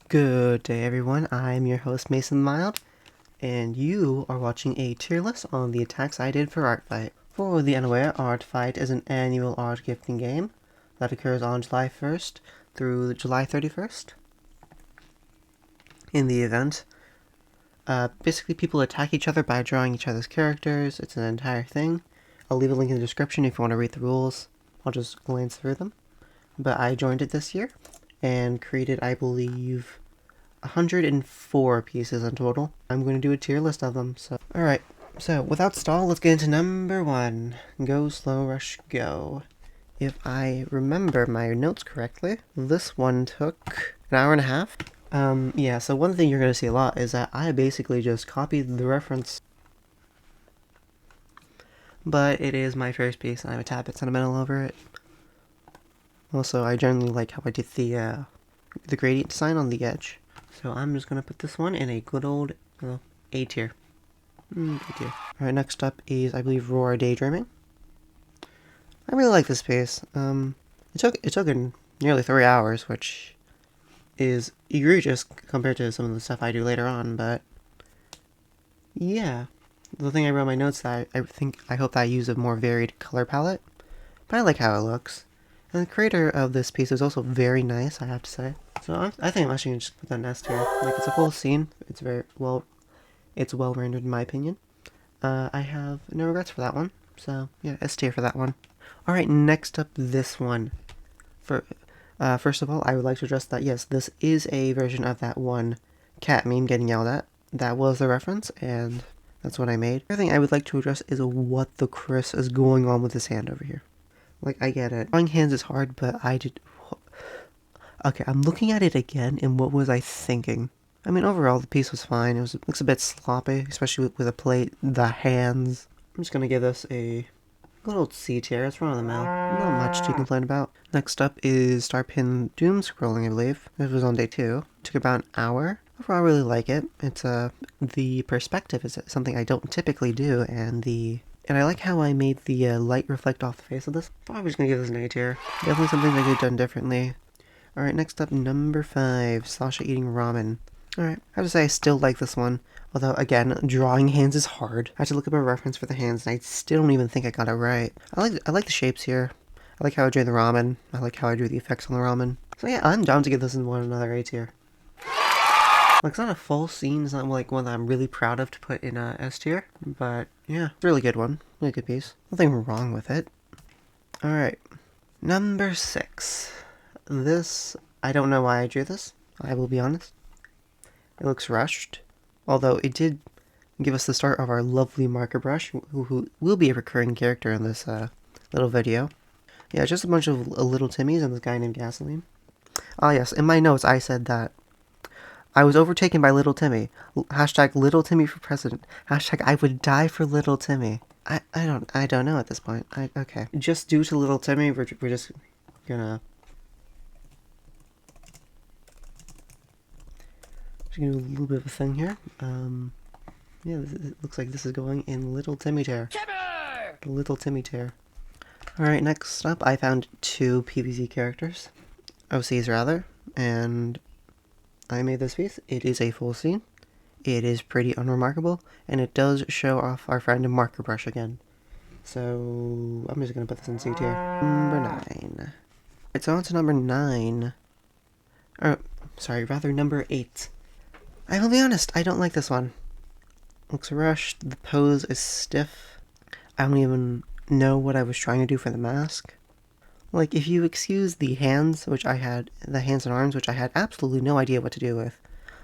Good day everyone, I'm your host Mason Mild, and you are watching a tier list on the attacks I did for Artfight. For the unaware, Artfight is an annual art gifting game that occurs on July 1st through July 31st. In the event, basically people attack each other by drawing each other's characters. It's an entire thing. I'll leave a link in the description if you want to read the rules. I'll just glance through them. But I joined it this year and created, I believe, 104 pieces in total. I'm going to do a tier list of them. Alright, so without stall, let's get into number 1. Go Slow Rush Go. If I remember my notes correctly, this one took an hour and a half. Yeah, so one thing you're going to see a lot is that I basically just copied the reference. But it is my first piece and I'm a tad bit sentimental over it. Also, I generally like how I did the gradient design on the edge. So I'm just going to put this one in a good old A tier. A tier. Alright, next up is, I believe, Roar Daydreaming. I really like this piece. It took nearly 3 hours, which is egregious compared to some of the stuff I do later on, but yeah. The thing I wrote in my notes that I hope that I use a more varied color palette, but I like how it looks. And the creator of this piece is also very nice, I have to say. So I think I'm actually going to just put that in S tier. Like, it's a full scene. It's very well, it's well rendered in my opinion. I have no regrets for that one. So yeah, S tier for that one. Alright, next up, this one. First of all, I would like to address that yes, this is a version of that one cat meme getting yelled at. That was the reference, and that's what I made. The other thing I would like to address is what the Chris is going on with his hand over here. Like, I get it. Drawing hands is hard, but okay, I'm looking at it again, and what was I thinking? I mean, overall, the piece was fine. It looks a bit sloppy, especially with the plate, the hands. I'm just gonna give this a good old C tier. It's run of the mill. Not much to complain about. Next up is Starpin Doom Scrolling, I believe. This was on day 2. It took about an hour. Overall, I really like it. It's, the perspective is something I don't typically do, and I like how I made the light reflect off the face of this. I'm just gonna give this an A tier. Definitely something I could have done differently. Alright, next up, number 5, Sasha eating ramen. Alright, I have to say I still like this one. Although, again, drawing hands is hard. I had to look up a reference for the hands, and I still don't even think I got it right. I like the shapes here. I like how I drew the ramen. I like how I drew the effects on the ramen. So yeah, I'm down to give this one another A tier. Like, it's not a full scene, it's not like one that I'm really proud of to put in a S tier, but yeah, it's a really good one. Really good piece. Nothing wrong with it. Alright, number 6. This, I don't know why I drew this, I will be honest. It looks rushed, although it did give us the start of our lovely marker brush, who will be a recurring character in this little video. Yeah, just a bunch of little Timmies and this guy named Gasoline. Ah yes, in my notes I said that I was overtaken by Little Timmy. Hashtag Little Timmy for president. Hashtag I would die for Little Timmy. I don't know at this point. Okay. Just due to Little Timmy, we're just gonna do a little bit of a thing here. Yeah, it looks like this is going in Little Timmy Tear. The Little Timmy Tear. Alright, next up, I found 2 PvZ characters. OCs rather, and I made this piece. It is a full scene. It is pretty unremarkable, and it does show off our friend Marker Brush again. So, I'm just gonna put this in C tier. Number 9. It's on to number 9. Rather number 8. I will be honest, I don't like this one. Looks rushed, the pose is stiff. I don't even know what I was trying to do for the mask. Like, if you excuse the hands, the hands and arms, which I had absolutely no idea what to do with.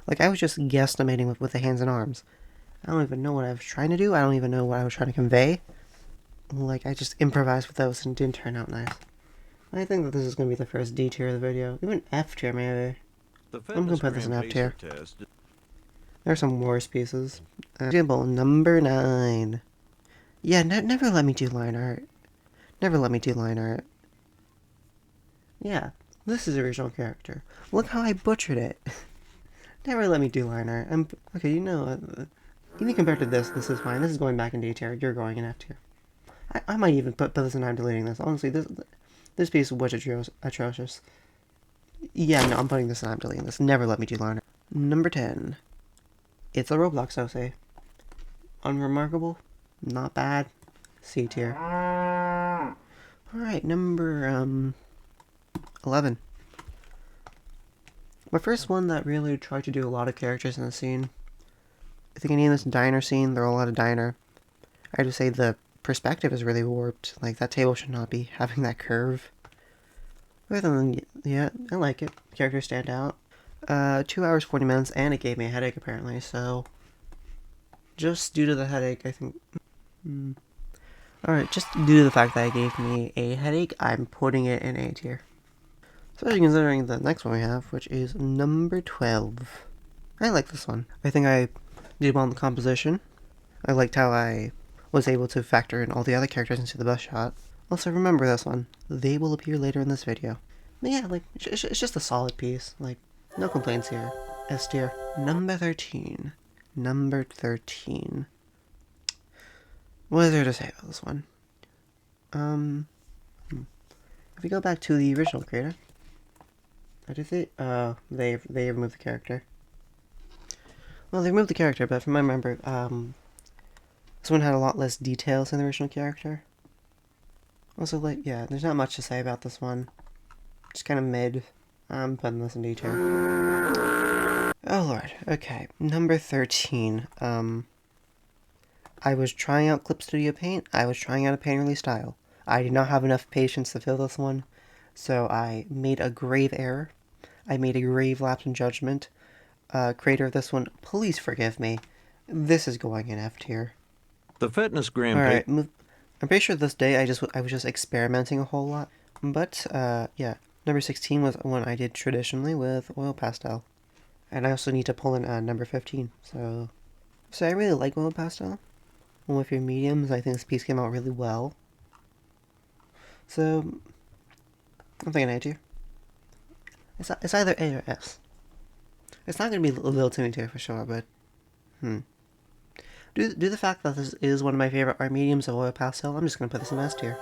Like, I was just guesstimating with the hands and arms. I don't even know what I was trying to do, I don't even know what I was trying to convey. Like, I just improvised with those and it didn't turn out nice. I think that this is going to be the first D tier of the video. Even F tier, maybe. I'm going to put this in F tier. There are some worse pieces. Example number 9. Yeah, never let me do line art. Never let me do line art. Yeah, this is the original character. Look how I butchered it. Never let me do line art. Okay, even compared to this is fine. This is going back in D tier. You're going in F tier. I might even put this in I'm deleting this. Honestly, this piece was atrocious. Yeah, no, I'm putting this in. I'm deleting this. Never let me do liner. Number 10. It's a Roblox OC. Unremarkable. Not bad. C tier. Alright, number 11. My first one that really tried to do a lot of characters in the scene. I think I named this diner scene. There are a lot of diner. I have to say the perspective is really warped. Like, that table should not be having that curve. Other than, yeah, I like it. Characters stand out. 2 hours, 40 minutes, and it gave me a headache, apparently, so... Just due to the headache, I think... Alright, just due to the fact that it gave me a headache, I'm putting it in A tier. Especially considering the next one we have, which is number 12. I like this one. I think I did well in the composition. I liked how I was able to factor in all the other characters into the bus shot. Also, remember this one. They will appear later in this video. But yeah, like, it's just a solid piece. Like, no complaints here. S tier. Number 13. Number 13. What is there to say about this one? If we go back to the original creator, I do think, they removed the character. Well, they removed the character, but from my memory, this one had a lot less details than the original character. Also, like, yeah, there's not much to say about this one. Just kind of mid. I'm putting this in D tier. Oh lord, okay. Number 13. I was trying out Clip Studio Paint. I was trying out a painterly style. I did not have enough patience to fill this one, so I made a grave error. I made a grave lapse in judgment. Creator of this one, please forgive me. This is going in F tier. The fitness gram. Alright, I'm pretty sure this day I was just experimenting a whole lot. But, yeah. Number 16 was one I did traditionally with oil pastel. And I also need to pull in number 15. So I really like oil pastel. And with your mediums, I think this piece came out really well. So, I'm thinking A tier. It's either A or S. It's not going to be a little Timmy tier for sure, but, Due to the fact that this is one of my favorite art mediums of oil pastel, I'm just going to put this in S tier.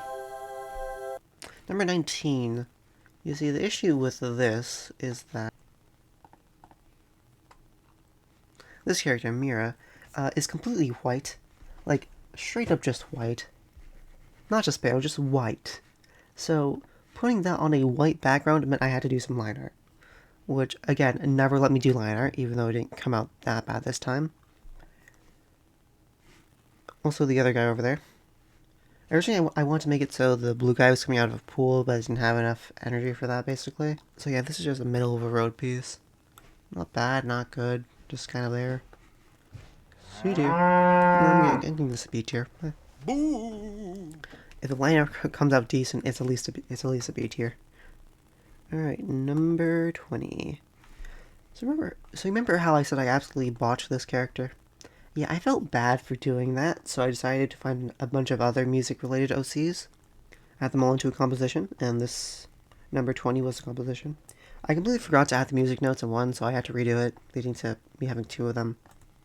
Number 19. You see, the issue with this is that this character, Mira, is completely white. Like, straight up just white. Not just pale, just white. So, putting that on a white background meant I had to do some line art. Which, again, never let me do line art, even though it didn't come out that bad this time. Also, the other guy over there. Originally, I wanted to make it so the blue guy was coming out of a pool, but I didn't have enough energy for that, basically. So yeah, this is just a middle of a road piece. Not bad, not good, just kind of there. C tier. I'm giving this a B tier. If the line art comes out decent, it's at least a B tier. Alright, number 20. So remember how I said I absolutely botched this character? Yeah, I felt bad for doing that, so I decided to find a bunch of other music-related OCs. Add them all into a composition, and this number 20 was the composition. I completely forgot to add the music notes in one, so I had to redo it, leading to me having two of them.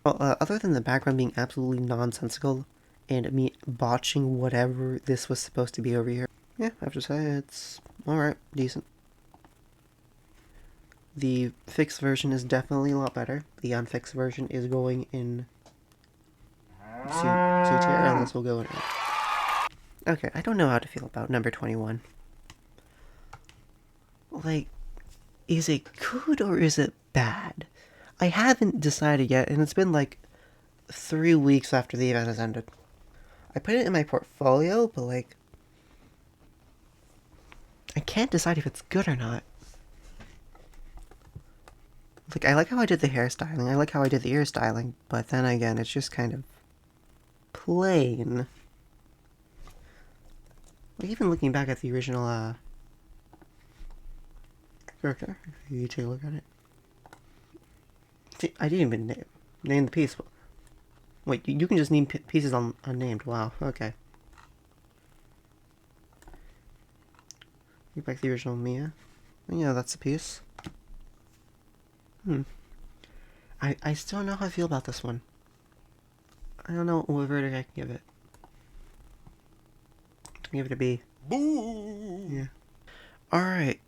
Well, other than the background being absolutely nonsensical, and me botching whatever this was supposed to be over here, yeah, I have to say, it's alright, decent. The fixed version is definitely a lot better. The unfixed version is going in C tier, and this will go in A. Okay, I don't know how to feel about number 21. Like, is it good or is it bad? I haven't decided yet, and it's been like 3 weeks after the event has ended. I put it in my portfolio, but like, I can't decide if it's good or not. Like, I like how I did the hairstyling, I like how I did the ear styling, but then again, it's just kind of plain. Like, even looking back at the original, character, if you take a look at it. See, I didn't even name the piece. Wait, you can just name pieces unnamed. Wow, okay. Get back to the original Mia. Yeah, that's the piece. I still don't know how I feel about this one. I don't know what verdict I can give it. I'm gonna give it a B. Boo! Yeah. Alright.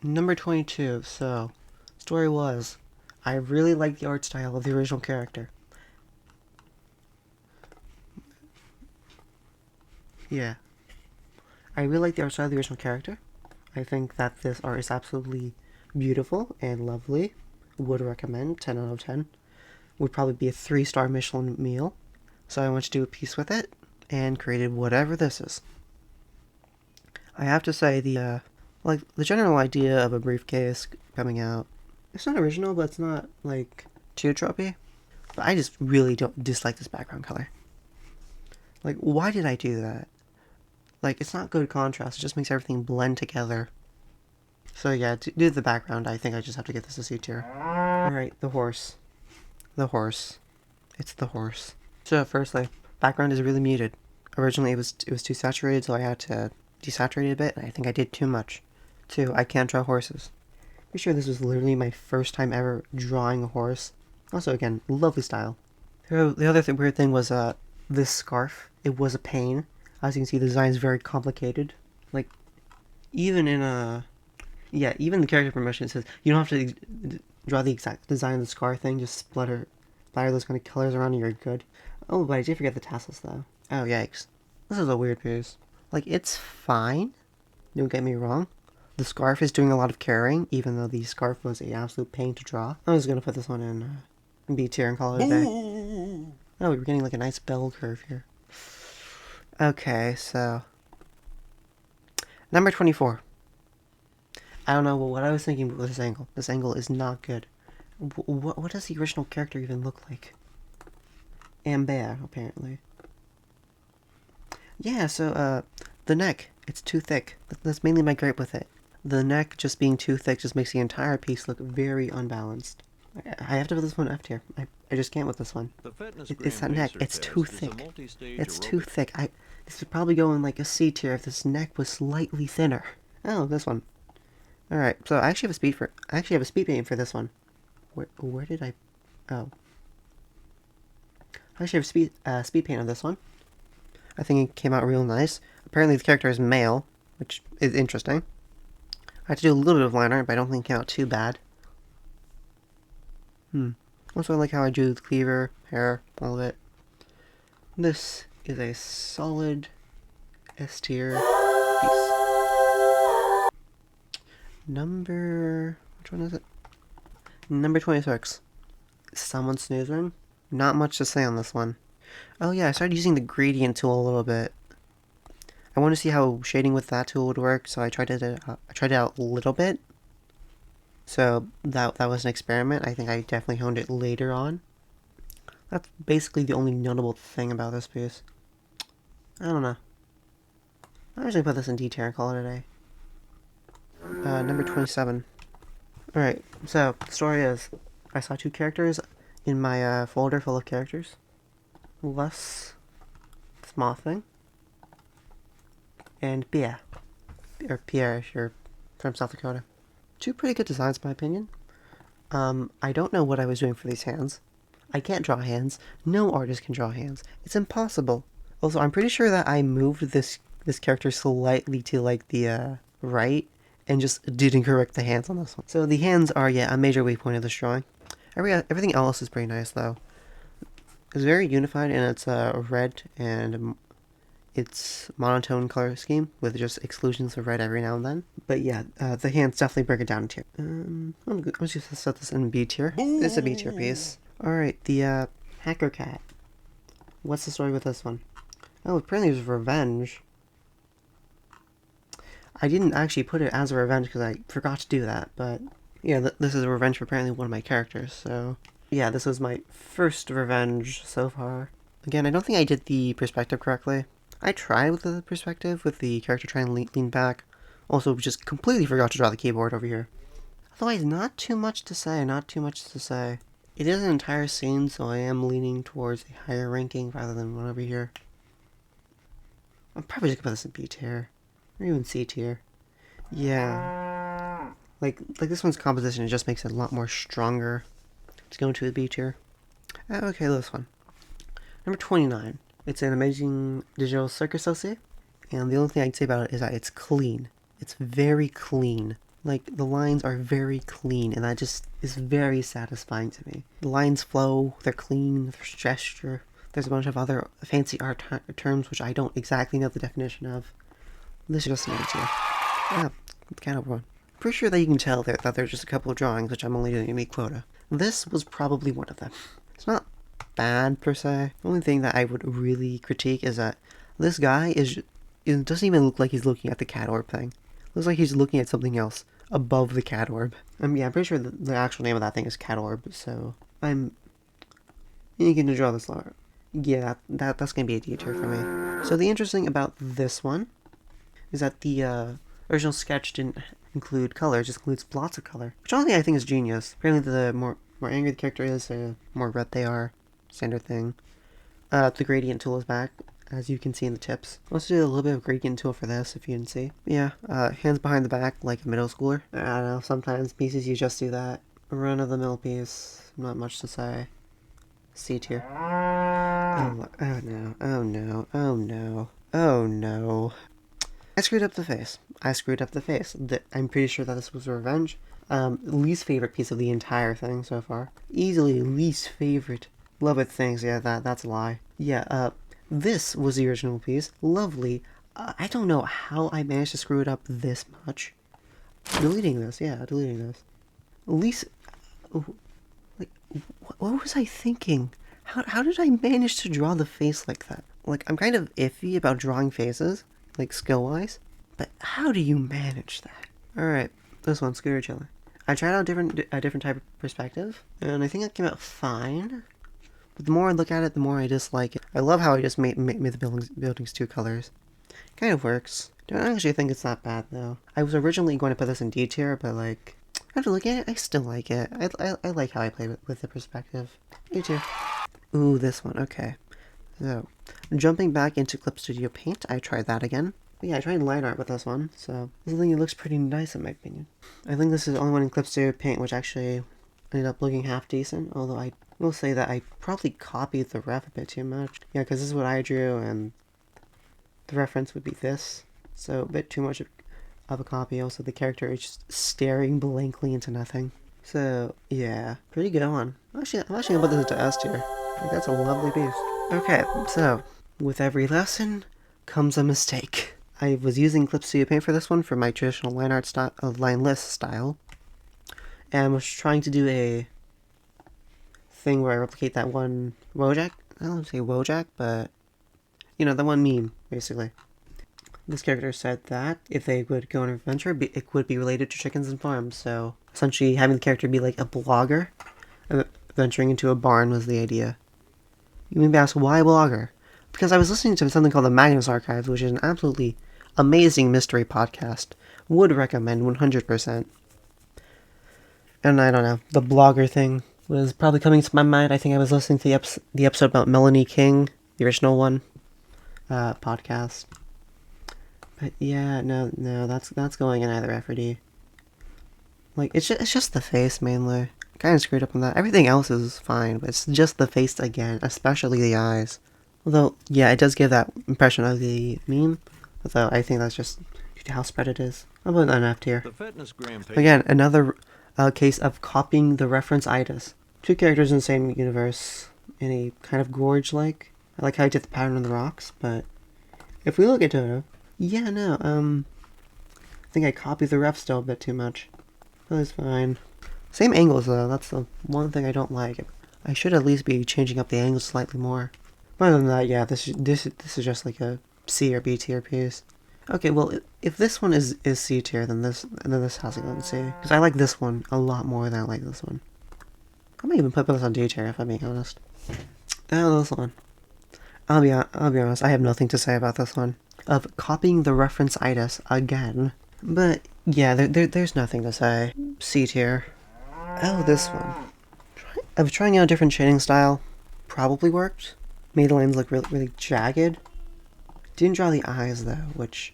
Number 22. So, story was, I really like the art style of the original character. Yeah. I really like the art style of the original character. I think that this art is absolutely beautiful and lovely. Would recommend. 10 out of 10. Would probably be a 3-star Michelin meal. So I went to do a piece with it and created whatever this is. I have to say the general idea of a briefcase coming out, it's not original, but it's not like too tropey. But I just really don't dislike this background color. Like, why did I do that? Like, it's not good contrast. It just makes everything blend together. So yeah, to do the background, I think I just have to get this a C tier. Alright, the horse. The horse. It's the horse. So firstly, background is really muted. Originally it was too saturated, so I had to desaturate it a bit, and I think I did too much. 2, I can't draw horses. Pretty sure this was literally my first time ever drawing a horse. Also, again, lovely style. The other weird thing was this scarf. It was a pain. As you can see, the design is very complicated. Like, even in even the character promotion, it says you don't have to draw the exact design of the scar thing, just splatter those kind of colors around and you're good. Oh, but I did forget the tassels though. Oh, yikes. This is a weird piece. Like, it's fine. Don't get me wrong. The scarf is doing a lot of carrying, even though the scarf was an absolute pain to draw. I'm just gonna put this one in B tier and call it a day. Oh, we're getting like a nice bell curve here. Okay, so number 24. I don't know what I was thinking with this angle. This angle is not good. What does the original character even look like? Ambert, apparently. Yeah, so, the neck. It's too thick. That's mainly my gripe with it. The neck just being too thick just makes the entire piece look very unbalanced. I have to put this one F tier. I just can't with this one. It's that neck. It's too thick. It's too thick. This would probably go in like a C tier if this neck was slightly thinner. Oh, this one. Alright, so I actually have a speed paint for this one. Where did I... Oh. I actually have a speed paint on this one. I think it came out real nice. Apparently the character is male, which is interesting. I had to do a little bit of line art, but I don't think it came out too bad. Also, I like how I drew the cleaver, hair, all of it. This is a solid S tier piece. Which one is it? Number 26. Someone snoozing. Not much to say on this one. Oh yeah, I started using the gradient tool a little bit. I want to see how shading with that tool would work, so I tried it out a little bit. So that was an experiment. I think I definitely honed it later on. That's basically the only notable thing about this piece. I don't know. I'm just gonna put this in D tier and call it a day. Number 27. Alright, so the story is, I saw 2 characters in my folder full of characters. Les Smothing and Pierre. Or Pierre if you're from South Dakota. 2 pretty good designs in my opinion. I don't know what I was doing for these hands. I can't draw hands. No artist can draw hands. It's impossible. Also, I'm pretty sure that I moved this character slightly to like the right and just didn't correct the hands on this one. So the hands are, yeah, a major weak point of this drawing. Everything else is pretty nice though. It's very unified in its red and its monotone color scheme with just exclusions of red every now and then. But yeah, the hands definitely break it down a tier. I'm just gonna set this in B tier. It's a B tier piece. Alright, the Hacker Cat. What's the story with this one? Oh, apparently it was revenge. I didn't actually put it as a revenge because I forgot to do that, but yeah, this is a revenge for apparently one of my characters, so yeah, this was my first revenge so far. Again, I don't think I did the perspective correctly. I tried with the perspective, with the character trying to lean back. Also, just completely forgot to draw the keyboard over here. Otherwise, not too much to say, It is an entire scene, so I am leaning towards a higher ranking rather than one over here. I'm probably just gonna put this in B tier. Or even C tier. Yeah. Like this one's composition, it just makes it a lot more stronger. Let's go into the B tier. Okay, this one. Number 29. It's an amazing digital circus OC. And the only thing I can say about it is that it's clean. It's very clean. Like, the lines are very clean, and that just is very satisfying to me. The lines flow, they're clean, there's gesture. There's a bunch of other fancy art terms which I don't exactly know the definition of. This is just an idea. Ah, kind of one. Pretty sure that you can tell that there's just a couple of drawings, which I'm only doing to meet quota. This was probably one of them. It's not bad, per se. The only thing that I would really critique is that this guy it doesn't even look like he's looking at the cat orb thing. It looks like he's looking at something else above the cat orb. Yeah, I'm pretty sure the actual name of that thing is cat orb, so I'm eager to draw this art. Yeah, that's gonna be a D tier for me. So the interesting about this one is that the original sketch didn't include color, it just includes lots of color. Which honestly I think is genius. Apparently the more angry the character is, the more red they are. Standard thing. The gradient tool is back, as you can see in the tips. Let's do a little bit of gradient tool for this, if you didn't see. Yeah, hands behind the back like a middle schooler. I don't know, sometimes pieces you just do that. Run-of-the-mill piece, not much to say. C tier. Oh no, oh no, oh no, oh no. I screwed up the face. I'm pretty sure that this was revenge. Least favorite piece of the entire thing so far. Easily least favorite. Love it, thanks. Yeah, that's a lie. Yeah, this was the original piece. Lovely. I don't know how I managed to screw it up this much. Deleting this. Least... Like, what was I thinking? How did I manage to draw the face like that? Like, I'm kind of iffy about drawing faces, like, skill-wise. But how do you manage that? Alright, this one, Scooter Chiller. I tried out a different type of perspective, and I think it came out fine. But the more I look at it, the more I dislike it. I love how I just made the buildings 2 colors. Kind of works. Don't actually think it's that bad, though. I was originally going to put this in D tier, but, like, after looking at it, I still like it. I like how I play with the perspective. A tier. Ooh, this one, okay. So, jumping back into Clip Studio Paint, I tried that again. But yeah, I tried line art with this one, so I think it looks pretty nice in my opinion. I think this is the only one in Clip Studio Paint which actually ended up looking half decent, although I will say that I probably copied the ref a bit too much. Yeah, because this is what I drew, and the reference would be this, so a bit too much of a copy. Also, the character is just staring blankly into nothing. So, yeah, pretty good one. I'm actually gonna put this into S tier. Like, that's a lovely piece. Okay, so, with every lesson comes a mistake. I was using Clip Studio Paint for this one for my traditional line art style, line list style, and was trying to do a thing where I replicate that one Wojak. I don't want to say Wojak, but you know, the one meme, basically. This character said that if they would go on an adventure, it would be related to chickens and farms, so essentially having the character be like a blogger, venturing into a barn was the idea. You may be asked, why blogger? Because I was listening to something called the Magnus Archives, which is an absolutely amazing mystery podcast. Would recommend 100%. And I don't know, the blogger thing was probably coming to my mind. I think I was listening to the episode about Melanie King, the original one, podcast. But yeah, no, that's going in either F or D. Like, it's just the face, mainly. Kind of screwed up on that. Everything else is fine, but it's just the face again, especially the eyes. Although, yeah, it does give that impression of the meme, although I think that's just due to how spread it is. I'll put that in F tier. Again, another case of copying the reference-itis. 2 characters in the same universe, in a kind of gorge-like. I like how I did the pattern on the rocks, but if we look at it, yeah, no, I think I copied the ref still a bit too much. That was fine. Same angles, though, that's the one thing I don't like. I should at least be changing up the angles slightly more. Other than that, yeah, this is just like a C or B tier piece. Okay, well, if this one is C tier, then this has to go in C. Because I like this one a lot more than I like this one. I might even put this on D tier if I'm being honest. Oh, this one. I'll be honest, I have nothing to say about this one. Of copying the reference-itis again. But yeah, there's nothing to say. C tier. Oh, this one. Of trying out a different shading style probably worked. Made the lines look really jagged. Didn't draw the eyes though, which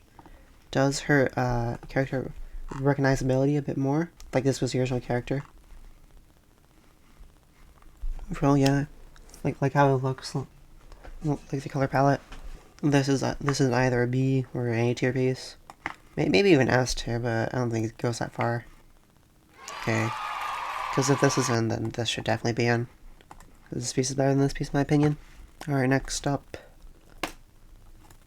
does hurt character recognizability a bit more. Like this was the original character. Overall, yeah, like how it looks, like the color palette. This is either a B or an A tier piece. Maybe even S tier, but I don't think it goes that far. Okay. Because if this is in, then this should definitely be in. This piece is better than this piece, in my opinion. Alright, next up.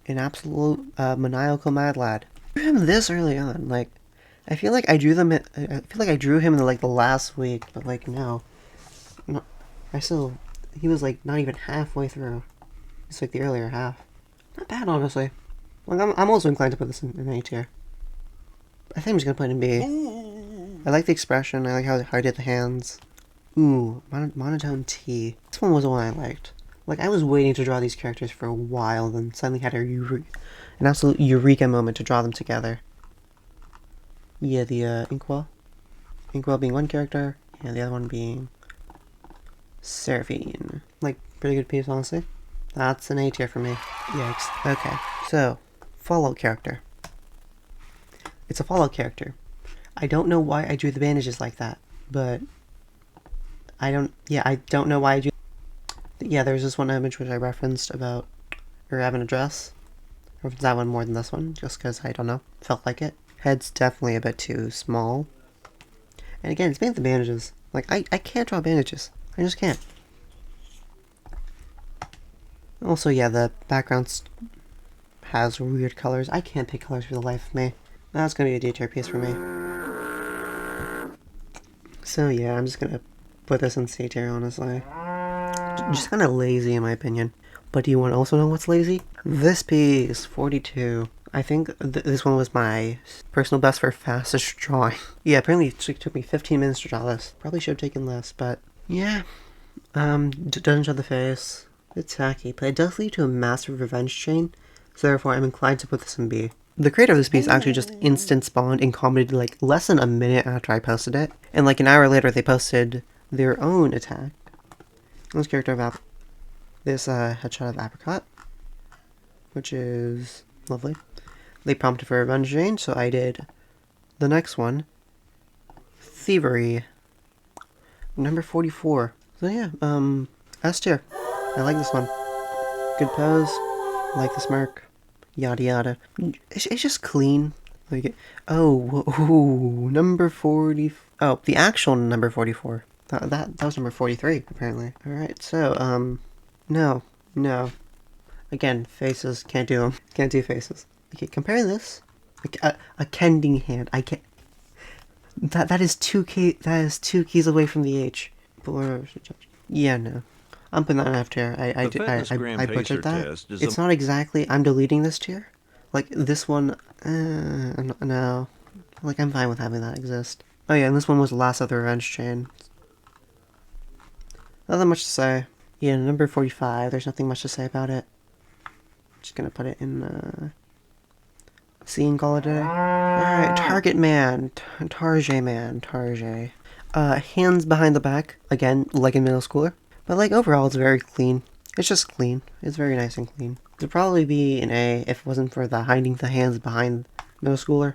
An absolute maniacal mad lad. I drew him this early on. Like, I feel like I drew them. I feel like I drew him in like the last week, but like no, he was like not even halfway through. It's like the earlier half. Not bad, honestly. Like I'm also inclined to put this in A tier. I think I'm just gonna put it in B. I like the expression. I like how I did the hands. Ooh, monotone T. This one was the one I liked. Like, I was waiting to draw these characters for a while, then suddenly had an absolute eureka moment to draw them together. Yeah, the Inkwell. Inkwell being one character, and the other one being Seraphine. Like, pretty good piece, honestly. That's an A tier for me. Yikes. Okay, so, Fallout character. It's a Fallout character. I don't know why I drew the bandages like that, but I don't know why I drew. Yeah, there's this one image which I referenced about her having a dress. I referenced that one more than this one, just because, I don't know, felt like it. Head's definitely a bit too small. And again, it's made the bandages. Like, I can't draw bandages. I just can't. Also, yeah, the background has weird colors. I can't pick colors for the life of me. That's gonna be a D tier piece for me. So yeah, I'm just gonna put this in C tier, honestly. Just kind of lazy in my opinion. But do you want to also know what's lazy? This piece, 42. I think this one was my personal best for fastest drawing. Yeah, apparently it took me 15 minutes to draw this. Probably should have taken less, but yeah. Doesn't show the face. It's tacky, but it does lead to a massive revenge chain. So therefore, I'm inclined to put this in B. The creator of this piece actually just instant spawned and commented like less than a minute after I posted it. And like an hour later, they posted their own attack. This character of this headshot of Apricot, which is lovely. They prompted for a revenge chain, so I did the next one, Thievery, number 44. So yeah, S tier. I like this one. Good pose. I like the smirk. Yada yada. It's just clean. Like, number 40. Oh, the actual number 44. That was number 43, apparently. Alright, so, no. Again, faces, can't do them. Can't do faces. Okay, compare this. A kending hand. I can't. That is two keys away from the H. Yeah, no. I'm putting that in F tier. I butchered that. It's not exactly. I'm deleting this tier. Like this one. No. Like I'm fine with having that exist. Oh yeah, and this one was the last of the revenge chain. Not that much to say. Yeah, number 45. There's nothing much to say about it. Just gonna put it in C and call it a day. Alright, Target Man. Target Man. Target. Hands behind the back. Again, like a middle schooler. But like overall, it's very clean. It's just clean. It's very nice and clean. It'd probably be an A if it wasn't for the hiding the hands behind middle schooler.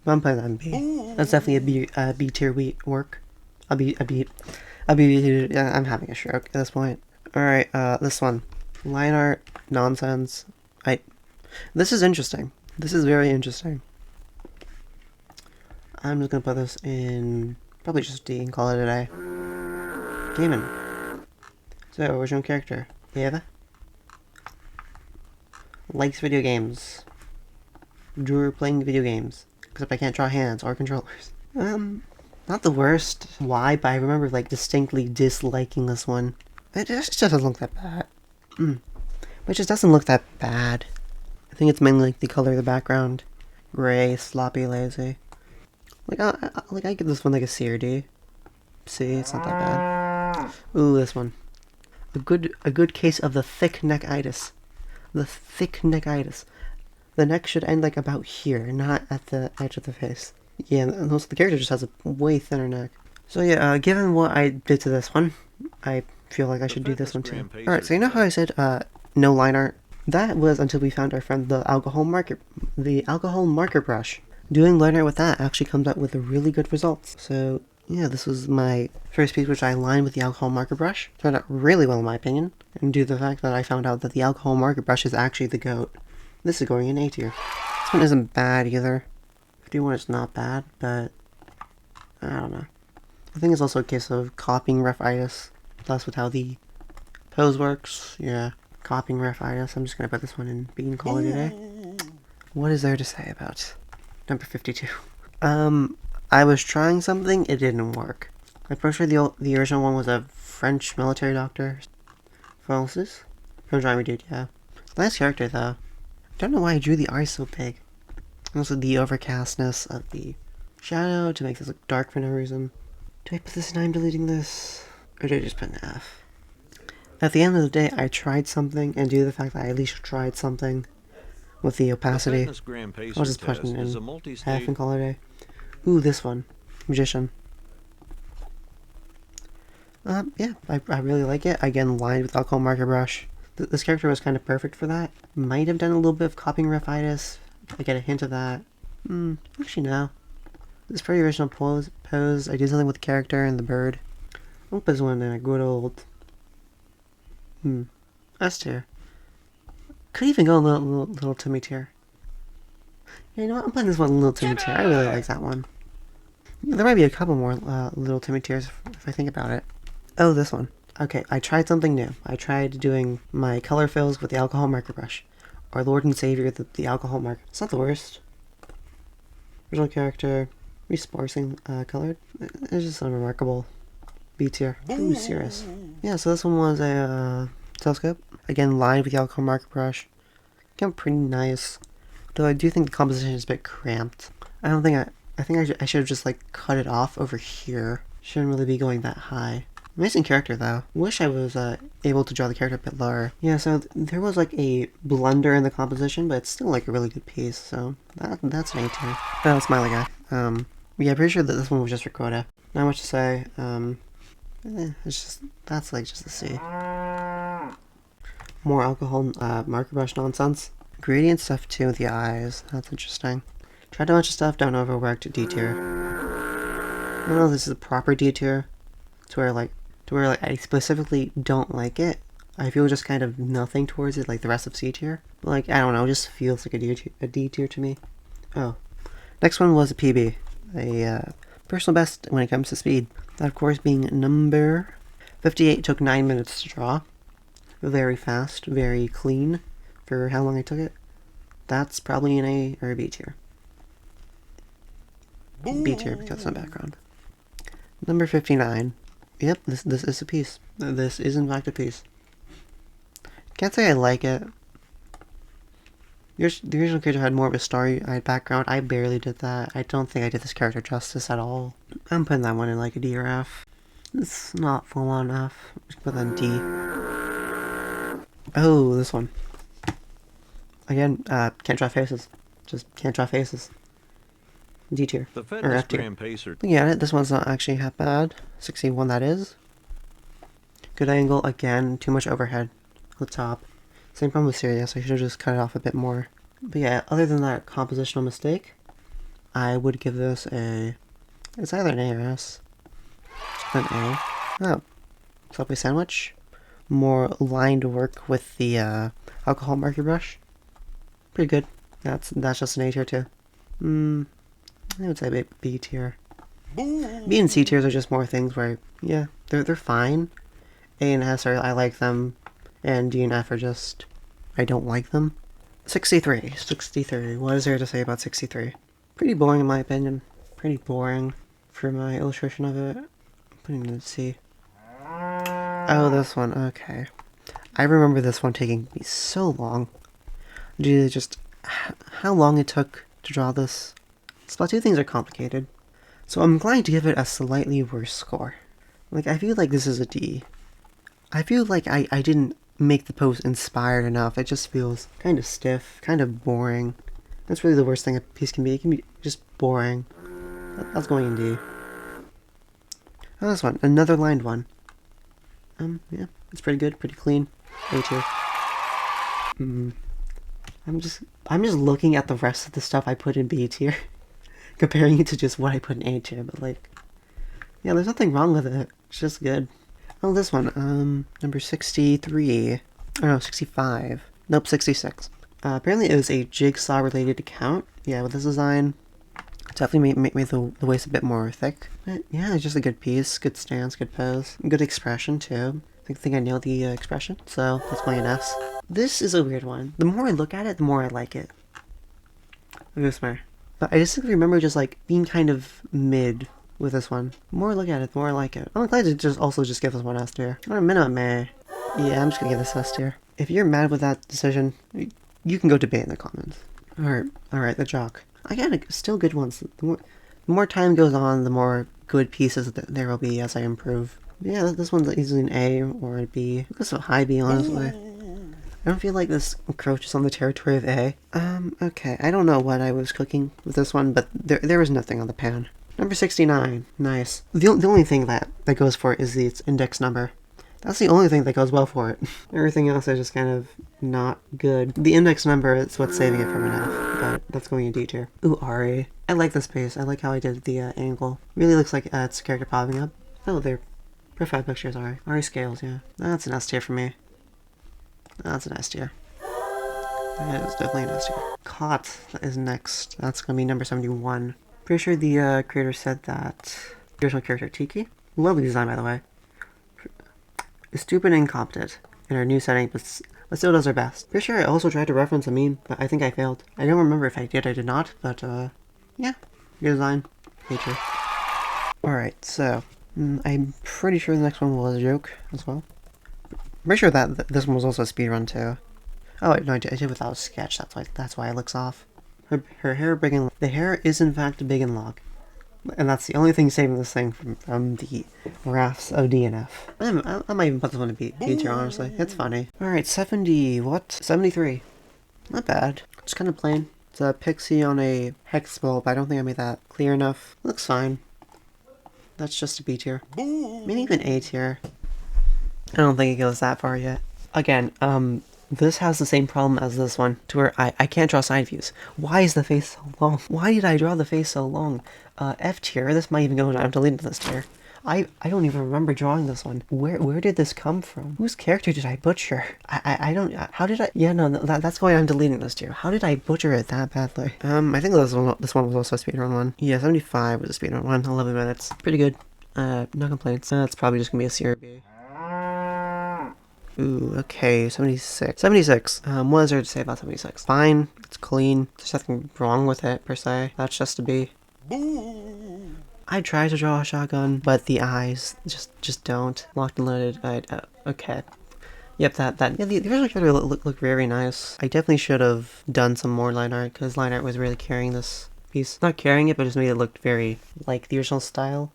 But I'm putting that in B. That's definitely a B tier work. I'm having a stroke at this point. Alright, this one. Line art, nonsense. This is interesting. This is very interesting. I'm just gonna put this in probably just D and call it a day. Gaming. So, original character. Eva. Likes video games. Drew playing video games. Except I can't draw hands or controllers. Not the worst. Why? But I remember like distinctly disliking this one. It just doesn't look that bad. But it just doesn't look that bad. I think it's mainly like the color of the background. Gray, sloppy, lazy. Like I give this one like a C or D. C, it's not that bad. Ooh, this one. A good case of the thick neckitis. The thick neckitis. The neck should end like about here, not at the edge of the face. Yeah, and also the character just has a way thinner neck. So yeah, given what I did to this one, I feel like I should do this one too. Alright, so you know how I said no line art? That was until we found our friend the alcohol marker brush. Doing line art with that actually comes out with really good results. So yeah, this was my first piece which I lined with the alcohol marker brush. Turned out really well in my opinion, and due to the fact that I found out that the alcohol marker brush is actually the GOAT. This is going in A tier. This one isn't bad either. 51 is not bad, but I don't know. I think it's also a case of copying refitis. That's with how the pose works. Yeah, copying refitis. I'm just gonna put this one in bean call it a day. What is there to say about number 52? I was trying something, it didn't work. I'm pretty sure the original one was a French military doctor. Francis? From Drama Dude, yeah. Nice character though. I don't know why I drew the eyes so big. Also the overcastness of the shadow to make this look dark for no reason. Do I put this in I'm deleting this? Or do I just put an F? At the end of the day, I tried something, and due to the fact that I at least tried something with the opacity, I'll just put it in F and call it a day. Ooh, this one. Magician. Yeah, I really like it. Again, lined with alcohol marker brush. This character was kind of perfect for that. Might have done a little bit of copying refitis. I get a hint of that. Actually no. This pretty original pose. I did something with the character and the bird. I'll put this one in a good old... S tier. Could even go a little Timmy tier. Yeah, you know what? I'm putting this one a little Timmy tier. I really like that one. There might be a couple more little Timmy tiers if I think about it. Oh, this one. Okay, I tried something new. I tried doing my color fills with the alcohol marker brush. Our Lord and Savior, the alcohol marker. It's not the worst. Original character, sparsely colored. It's just unremarkable. B tier. Ooh, serious. Yeah, so this one was a telescope. Again, lined with the alcohol marker brush. Again, pretty nice. Though I do think the composition is a bit cramped. I think I should have just like cut it off over here. Shouldn't really be going that high. Amazing character though. Wish I was able to draw the character a bit lower. Yeah, so there was like a blunder in the composition, but it's still like a really good piece. So that's an A tier. Oh, Smiley guy. Yeah, pretty sure that this one was just for quota. Not much to say. It's just that's like just a C. More alcohol marker brush nonsense. Gradient stuff too with the eyes. That's interesting. Tried a bunch of stuff, don't know if it worked at D tier. I don't know if this is a proper D tier. To where I specifically don't like it. I feel just kind of nothing towards it like the rest of C tier. But like, I don't know, it just feels like a D tier to me. Oh. Next one was a PB. A personal best when it comes to speed. That of course being number 58. Took 9 minutes to draw. Very fast, very clean for how long I took it. That's probably an A or a B tier. B tier because of the background. Number 59. Yep, this is a piece. This is in fact a piece. Can't say I like it. The original character had more of a story-eyed background. I barely did that. I don't think I did this character justice at all. I'm putting that one in like a D or F. It's not full on F. Just put that in D. Oh, this one. Again, can't draw faces. Just can't draw faces. D tier. Or F tier. Looking at it, this one's not actually half bad. 61 that is. Good angle, again, too much overhead on the top. Same problem with Sirius, I should have just cut it off a bit more. But yeah, other than that compositional mistake, I would give this a... It's either an A or S. An A. Oh. Subway sandwich. More lined work with the alcohol marker brush. Pretty good. That's just an A tier too. I would say B tier. B and C tiers are just more things where, yeah, they're fine. A and S are, I like them, and D and F are just, I don't like them. 63. What is there to say about 63? Pretty boring in my opinion. Pretty boring for my illustration of it. I'm putting it in C. Oh, this one, okay. I remember this one taking me so long. Due to just how long it took to draw this. Splatoon things are complicated. So I'm inclined to give it a slightly worse score. Like, I feel like this is a D. I feel like I didn't make the pose inspired enough. It just feels kind of stiff, kind of boring. That's really the worst thing a piece can be. It can be just boring. That's going in D. Oh, this one. Another lined one. Yeah. It's pretty good, pretty clean. A tier. I'm just looking at the rest of the stuff I put in B tier. Comparing it to just what I put in A tier, but like... Yeah, there's nothing wrong with it. It's just good. Oh, this one. Number 63. Oh no, 65. Nope, 66. Apparently it was a Jigsaw-related account. Yeah, with this design. Definitely made the waist a bit more thick. But yeah, it's just a good piece, good stance, good pose, good expression too. I think I nailed the expression, so that's my S. This is a weird one. The more I look at it, the more I like it. But I just remember just like being kind of mid with this one. The more I look at it, the more I like it. I'm glad to just give this one S tier. Or a minute, man. Yeah, I'm just gonna give this S tier. If you're mad with that decision, you can go debate in the comments. Alright, the jock. Again, still good ones. The more time goes on, the more good pieces there will be as I improve. But yeah, this one's easily an A or a B. This is a high B, honestly. I don't feel like this encroaches on the territory of A. Okay, I don't know what I was cooking with this one, but there was nothing on the pan. Number 69, nice. The only thing that goes for it is its index number. That's the only thing that goes well for it. Everything else is just kind of not good. The index number is what's saving it from an F, but that's going in D tier. Ooh, Ari. I like this piece. I like how I did the angle. Really looks like it's a character popping up. Oh, their profile pictures are Ari scales, yeah. That's an S tier for me. That's an S tier. That is definitely an S tier. Cot is next. That's gonna be number 71. Pretty sure the creator said that the original character Tiki. Lovely design, by the way. Is stupid and incompetent in her new setting, but still does her best. Pretty sure I also tried to reference a meme, but I think I failed. I don't remember if I did or did not, but yeah, good design. Nature. Alright, so I'm pretty sure the next one was a joke as well. Pretty sure that this one was also a speedrun too. Oh wait, no, I did without a sketch. That's why it looks off. Her hair big and the hair is in fact big and long, and that's the only thing saving this thing from the wraths of DNF. I might even put this one in B tier, honestly. It's funny. All right, 73. Not bad. It's kind of plain. It's a pixie on a hex ball, but I don't think I made that clear enough. Looks fine. That's just a B tier. Maybe even A tier. I don't think it goes that far yet. Again, this has the same problem as this one, to where I can't draw side views. Why is the face so long? Why did I draw the face so long? F tier, this might even go into, I'm deleting this tier. I don't even remember drawing this one. Where did this come from? Whose character did I butcher? I don't, how did I, yeah, no, that's why I'm deleting this tier. How did I butcher it that badly? I think this one was also a speedrun one. Yeah, 75 was a speedrun one, 11 minutes. Pretty good. No complaints. It's probably just gonna be a C or B. Ooh, okay, 76. 76. What is there to say about 76? Fine, it's clean. There's nothing wrong with it, per se. That's just a B. I tried to draw a shotgun, but the eyes just don't. Locked and loaded. Okay. Yep, yeah, the original character looked very nice. I definitely should have done some more line art, because line art was really carrying this piece. Not carrying it, but just made it look very like the original style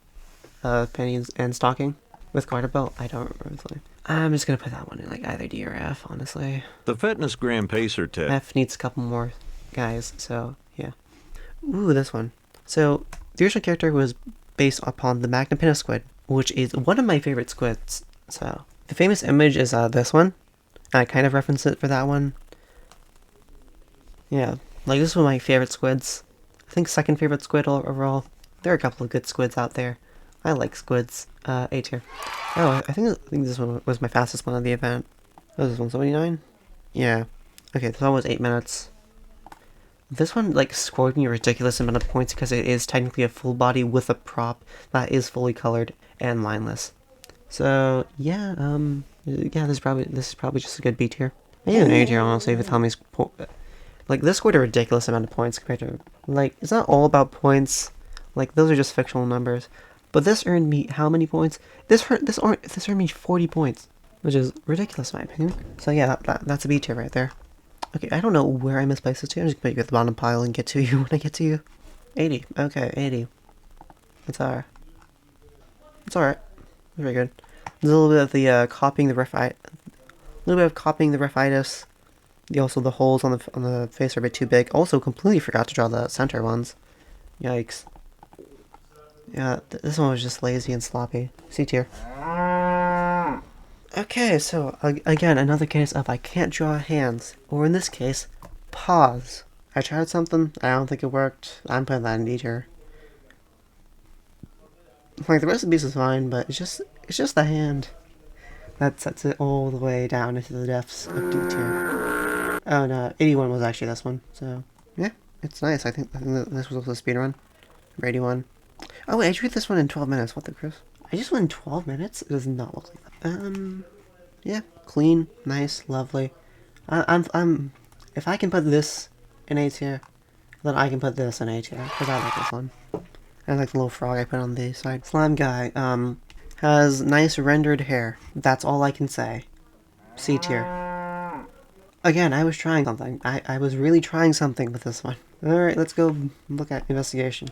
of panties and stocking. With garter belt, I don't remember the line. I'm just gonna put that one in like either D or F, honestly. The Fitness Gram Pacer tip. F needs a couple more guys, so yeah. Ooh, this one. So the original character was based upon the Magnum Pinna squid, which is one of my favorite squids. So the famous image is this one. I kind of reference it for that one. Yeah, like this is one of my favorite squids. I think second favorite squid overall. There are a couple of good squids out there. I like squids. A tier. Oh, I think this one was my fastest one of the event. Oh, this 179? Yeah. Okay, this one was 8 minutes. This one, like, scored me a ridiculous amount of points because it is technically a full body with a prop that is fully colored and lineless. So, yeah, yeah, this is probably just a good B tier. Maybe an A tier, honestly, with how many, like, this scored a ridiculous amount of points compared to, like, it's not all about points. Like, those are just fictional numbers. But this earned me how many points? This earned me 40 points, which is ridiculous in my opinion. So yeah, that's a B tier right there. Okay, I don't know where I misplaced this to. I'm just gonna put you at the bottom pile and get to you when I get to you. 80. Okay, 80. It's alright. It's alright. Very good. There's a little bit of the copying the refitis. Also, the holes on the face are a bit too big. Also, completely forgot to draw the center ones. Yikes. Yeah, this one was just lazy and sloppy. C tier. Okay, so again, another case of I can't draw hands, or in this case, paws. I tried something, I don't think it worked. I'm putting that in D tier. Like the rest of the piece is fine, but it's just the hand that sets it all the way down into the depths of D tier. Oh no, 81 was actually this one. So yeah, it's nice. I think this was also a speedrun. Ready one. Oh wait, I drew this one in 12 minutes. What the Chris? I just went in 12 minutes? It does not look like that. Yeah, clean, nice, lovely. I'm. If I can put this in A tier, then I can put this in A tier because I like this one. I like the little frog I put on the side. Slime guy, has nice rendered hair. That's all I can say. C tier. Again, I was trying something. I was really trying something with this one. Alright, let's go look at investigation.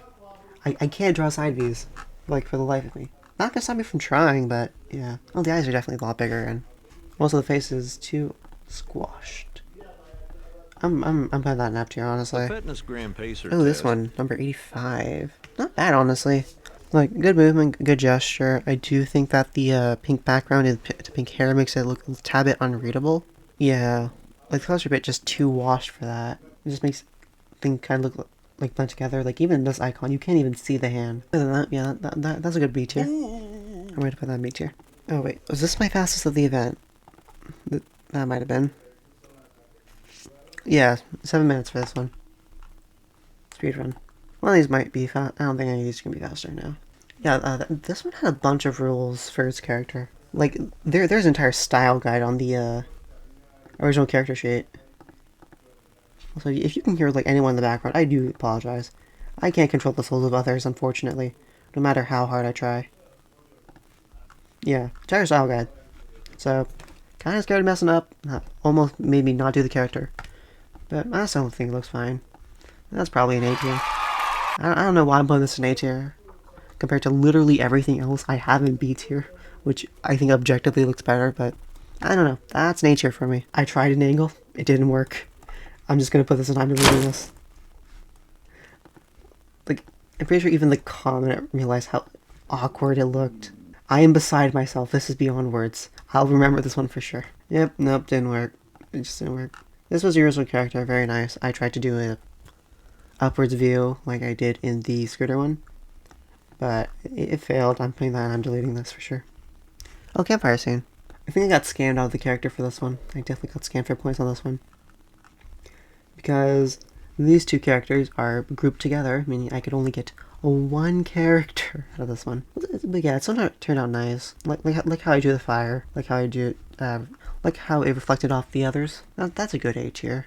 I can't draw side views, like, for the life of me. Not gonna stop me from trying, but, yeah. Well, the eyes are definitely a lot bigger, and most of the face is too squashed. I'm putting that in F tier, honestly. The fitness gram pacer Oh, this test. one, number 85. Not bad, honestly. Like, good movement, good gesture. I do think that the pink background and pink hair makes it look a tad bit unreadable. Yeah, like the colors are a bit just too washed for that. It just makes things kind of look like blend together. Like even this icon, you can't even see the hand. Other than that, yeah, that's a good B tier. I'm going to put that in B tier. Oh wait, was this my fastest of the event? That might have been. Yeah, 7 minutes for this one. Speedrun. One of these might be fast. I don't think any of these can be faster now. Yeah, this one had a bunch of rules for its character. Like, there's an entire style guide on the original character sheet. Also, if you can hear like anyone in the background, I do apologize. I can't control the souls of others, unfortunately, no matter how hard I try. Yeah, entire style guide. So, kind of scared of messing up. Almost made me not do the character. But I still think it looks fine. That's probably an A tier. I don't know why I'm putting this in A tier compared to literally everything else I have in B tier, which I think objectively looks better, but I don't know. That's an A tier for me. I tried an angle. It didn't work. I'm just gonna put this in. I'm deleting this. Like, I'm pretty sure even the comment realized how awkward it looked. I am beside myself. This is beyond words. I'll remember this one for sure. Yep, nope, didn't work. It just didn't work. This was the original character, very nice. I tried to do a upwards view like I did in the scooter one, but it failed. I'm putting that and I'm deleting this for sure. Oh, campfire scene. I think I got scammed out of the character for this one. I definitely got scammed for points on this one. Because these two characters are grouped together, meaning I could only get one character out of this one. But yeah, it somehow turned out nice. Like how I drew the fire, like how I drew, like how it reflected off the others. That's a good A tier.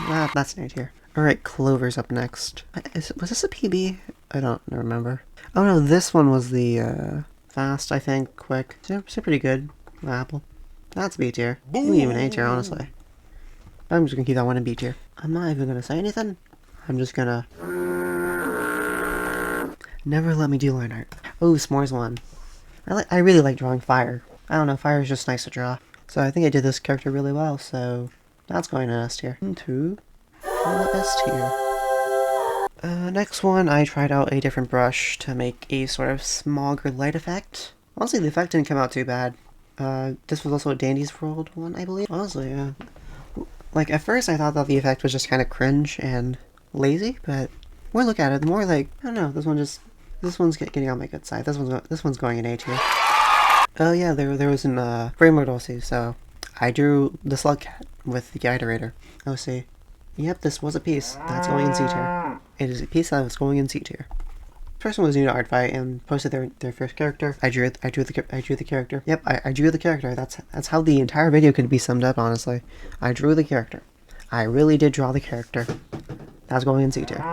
Yeah, that's an A tier. Alright, Clover's up next. Was this a PB? I don't remember. Oh no, this one was the, fast, I think, quick. So pretty good. Apple. That's B tier. Maybe even A tier, honestly. I'm just gonna keep that one in B tier. I'm not even gonna say anything. I'm just gonna... Never let me do line art. Oh, S'mores one. I really like drawing fire. I don't know, fire is just nice to draw. So I think I did this character really well, so... That's going in S tier. Into S tier. Next one, I tried out a different brush to make a sort of smog or light effect. Honestly, the effect didn't come out too bad. This was also a Dandy's World one, I believe. Honestly, yeah. Like, at first I thought that the effect was just kind of cringe and lazy, but the more I look at it, the more like, I don't know, this one's getting on my good side. This one's going in A tier. Oh yeah, there was an, frame mode OC, so I drew the slug cat with the iterator OC. Yep, this was a piece that's going in C tier. It is a piece that was going in C tier. Person was new to Artfight and posted their first character. I drew the character. Yep, I drew the character. That's how the entire video could be summed up, honestly. I drew the character. I really did draw the character. That's going in C tier.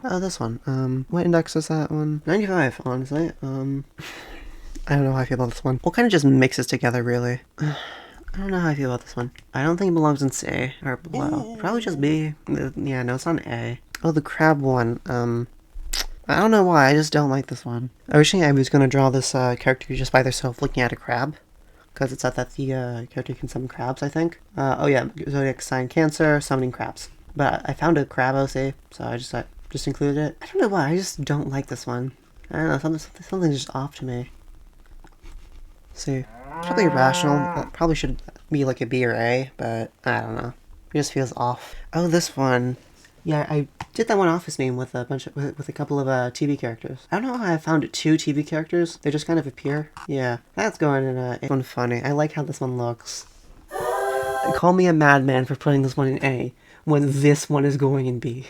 Oh, this one. What index is that one? 95, honestly. I don't know how I feel about this one. What kind of just mixes together, really? I don't know how I feel about this one. I don't think it belongs in C or below. Probably just B. Yeah, no, it's on A. Oh, the crab one. I don't know why, I just don't like this one. Originally I was going to draw this character just by themselves looking at a crab. Because it said that the character can summon crabs, I think. Oh yeah, zodiac sign Cancer, summoning crabs. But I found a crab OC, so I just included it. I don't know why, I just don't like this one. I don't know, something's just off to me. See, it's probably irrational. That probably should be like a B or A, but I don't know. It just feels off. Oh, this one. Yeah, I did that one office meme with a bunch of, with a couple of TV characters. I don't know how I found 2 TV characters. They just kind of appear. Yeah, that's going in one funny. I like how this one looks. Call me a madman for putting this one in A when this one is going in B.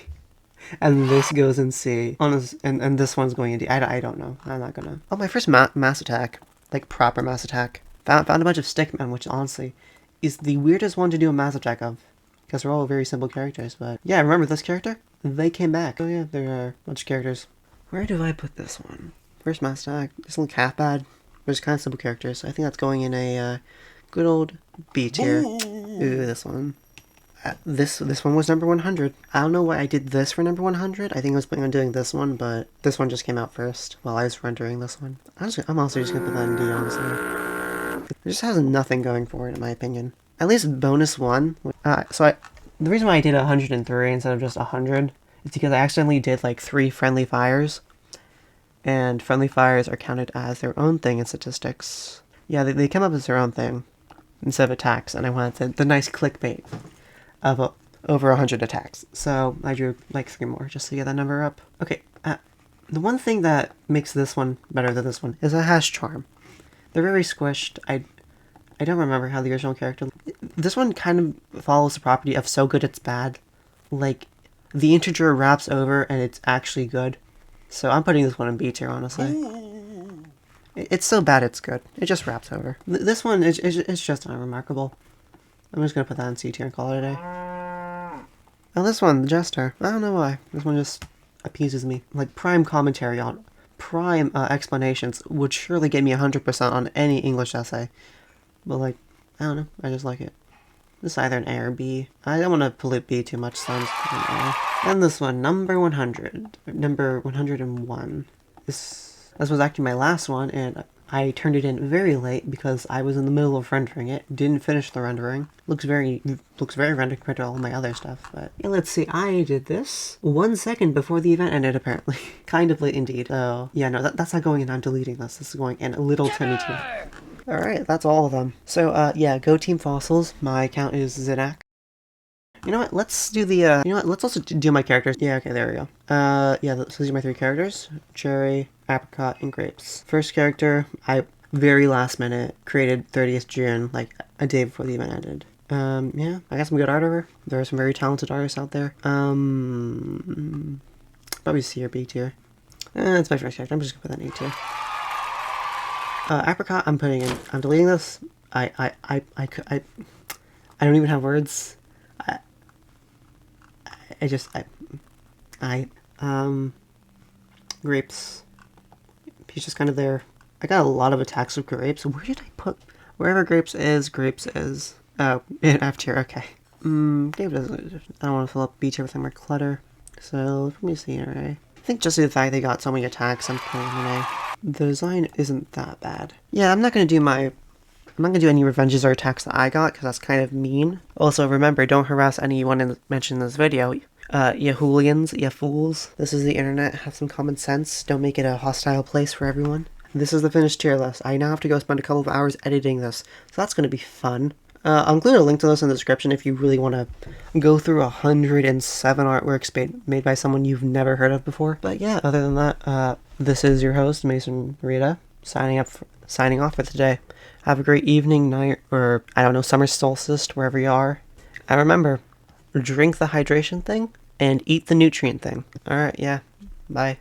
And this goes in C. And this one's going in D. I don't know. I'm not gonna. Oh, my first mass attack. Like, proper mass attack. Found a bunch of stickmen, which honestly is the weirdest one to do a mass attack of. Because they're all very simple characters, but... Yeah, remember this character? They came back. Oh yeah, there are a bunch of characters. Where do I put this one? First mass attack. Doesn't look half bad. There's kind of simple characters. I think that's going in a good old B tier. Ooh, this one. This one was number 100. I don't know why I did this for number 100. I think I was planning on doing this one, but this one just came out first while I was rendering this one. I'm also just gonna put that in D, honestly. It just has nothing going for it, in my opinion. At least bonus one. The reason why I did 103 instead of just 100 is because I accidentally did like 3 friendly fires. And friendly fires are counted as their own thing in statistics. Yeah, they come up as their own thing instead of attacks, and I wanted the nice clickbait of over 100 attacks. So I drew like 3 more just to get that number up. Okay, the one thing that makes this one better than this one is it has charm. They're very squished. I don't remember how the original character... This one kind of follows the property of so good it's bad. Like, the integer wraps over and it's actually good. So I'm putting this one in B tier, honestly. It's so bad it's good. It just wraps over. This one is just unremarkable. I'm just gonna put that in C tier and call it a day. Now this one, the Jester. I don't know why. This one just appeases me. Like, prime commentary on... Prime explanations would surely get me 100% on any English essay. But, like, I don't know. I just like it. This is either an A or B. I don't want to pollute B too much, so I'm just putting an A. And this one, number 100. Number 101. This was actually my last one, and I turned it in very late because I was in the middle of rendering it. Didn't finish the rendering. Looks very rendered compared to all my other stuff, but... Yeah, let's see. I did this 1 second before the event ended, apparently. Kind of late indeed. So, yeah, no, that's not going in. I'm deleting this. This is going in a little tiny tier. Alright, that's all of them. So, yeah, go Team Fossils. My account is Zidak. You know what, let's do the, you know what, let's also do my characters. Yeah, okay, there we go. Yeah, so these are my 3 characters. Cherry, Apricot, and Grapes. First character, I, very last minute, created 30th June, like, a day before the event ended. Yeah, I got some good art over. There are some very talented artists out there. Probably C or B tier. That's my first character, I'm just gonna put that in A tier. Apricot, I'm deleting this. I don't even have words. Grapes. He's just kind of there. I got a lot of attacks with Grapes. Where did I put... Wherever Grapes is. Oh, in F tier, okay. I don't want to fill up B tier with any more clutter. So, let me see, alright. I think just the fact they got so many attacks, I'm putting in A. The design isn't that bad. Yeah, I'm not gonna do any revenges or attacks that I got, because that's kind of mean. Also, remember, don't harass anyone mentioned in this video. Ya hooligans, ya fools. This is the internet, have some common sense. Don't make it a hostile place for everyone. This is the finished tier list. I now have to go spend a couple of hours editing this, so that's gonna be fun. I'll include a link to this in the description if you really want to go through 107 artworks made by someone you've never heard of before. But yeah, other than that, this is your host, Mason Rita, signing off for today. Have a great evening, night, or, I don't know, summer solstice, wherever you are. And remember, drink the hydration thing, and eat the nutrient thing. Alright, yeah. Bye.